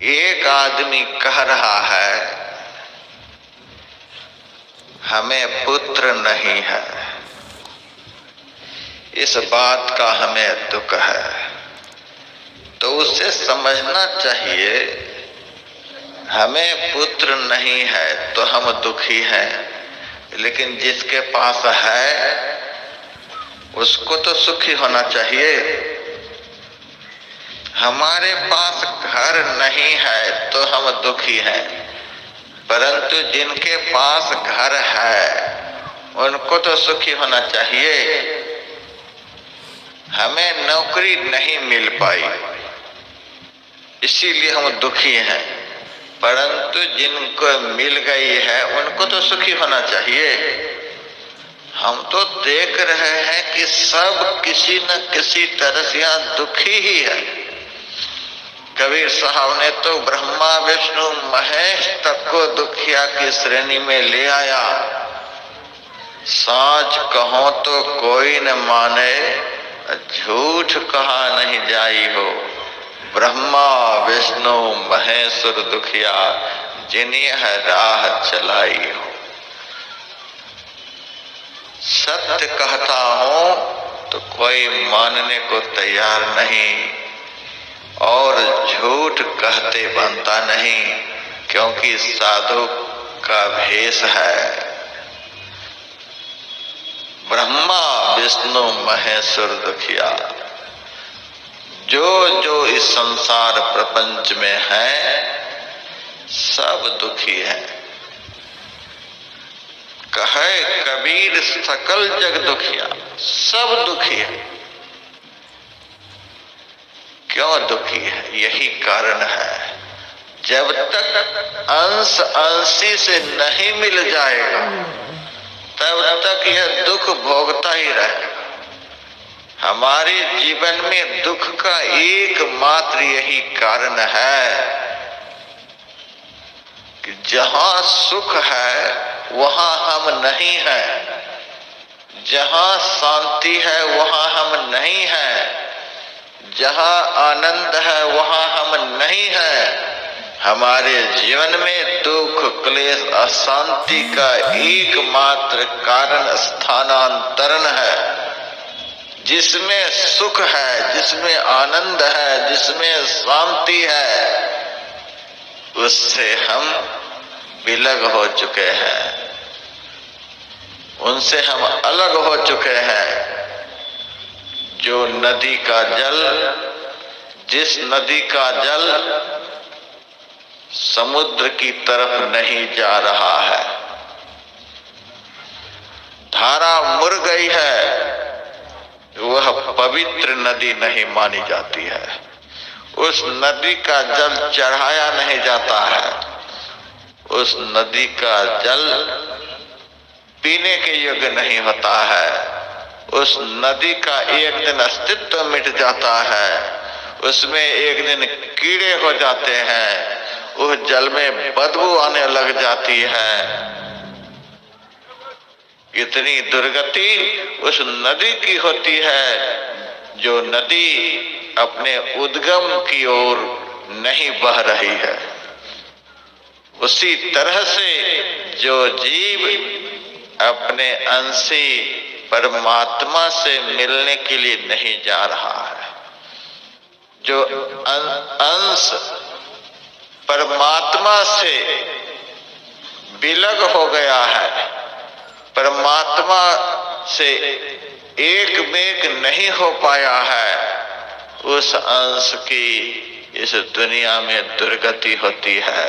एक आदमी कह रहा है हमें पुत्र नहीं है। इस बात का हमें दुख है, तो उसे समझना चाहिए हमें पुत्र नहीं है तो हम दुखी हैं, लेकिन जिसके पास है उसको तो सुखी होना चाहिए। हमारे पास घर नहीं है तो हम दुखी हैं, परंतु जिनके पास घर है उनको तो सुखी होना चाहिए। हमें नौकरी नहीं मिल पाई इसीलिए हम दुखी हैं, परंतु जिनको मिल गई है उनको तो सुखी होना चाहिए। हम तो देख रहे हैं कि सब किसी न किसी तरह से यहाँ दुखी ही है। कबीर साहब ने तो ब्रह्मा विष्णु महेश तक को दुखिया की श्रेणी में ले आया। साच कहो तो कोई न माने, झूठ कहा नहीं जाई हो। ब्रह्मा विष्णु महेश्वर दुखिया जिन्हें राह चलाई हो। सत्य कहता हूं तो कोई मानने को तैयार नहीं, और झूठ कहते बनता नहीं, क्योंकि साधु का भेष है। ब्रह्मा विष्णु महेश्वर दुखिया जो जो इस संसार प्रपंच में है सब दुखी है। कहे कबीर सकल जग दुखिया, सब दुखी है। क्यों दुखी है? यही कारण है, जब तक अंश अंशी से नहीं मिल जाएगा तब तक यह दुख भोगता ही रहेगा। हमारे जीवन में दुख का एकमात्र यही कारण है कि जहां सुख है वहां हम नहीं हैं, जहां शांति है वहां हम नहीं हैं, जहां आनंद है वहां हम नहीं हैं। हमारे जीवन में दुख क्लेश अशांति का एकमात्र कारण स्थानांतरण है। जिसमें सुख है, जिसमें आनंद है, जिसमें शांति है, उससे हम विलग हो चुके हैं, उनसे हम अलग हो चुके हैं। जो नदी का जल, जिस नदी का जल समुद्र की तरफ नहीं जा रहा है, धारा मुड़ गई है, वह पवित्र नदी नहीं मानी जाती है। उस नदी का जल चढ़ाया नहीं जाता है, उस नदी का जल पीने के योग्य नहीं होता है। उस नदी का एक दिन अस्तित्व मिट जाता है, उसमें एक दिन कीड़े हो जाते हैं, उस जल में बदबू आने लग जाती है। इतनी दुर्गति उस नदी की होती है जो नदी अपने उद्गम की ओर नहीं बह रही है। उसी तरह से जो जीव अपने अंशी परमात्मा से मिलने के लिए नहीं जा रहा है, जो अंश परमात्मा से विलग हो गया है, परमात्मा से एक मेक नहीं हो पाया है, उस अंश की इस दुनिया में दुर्गति होती है।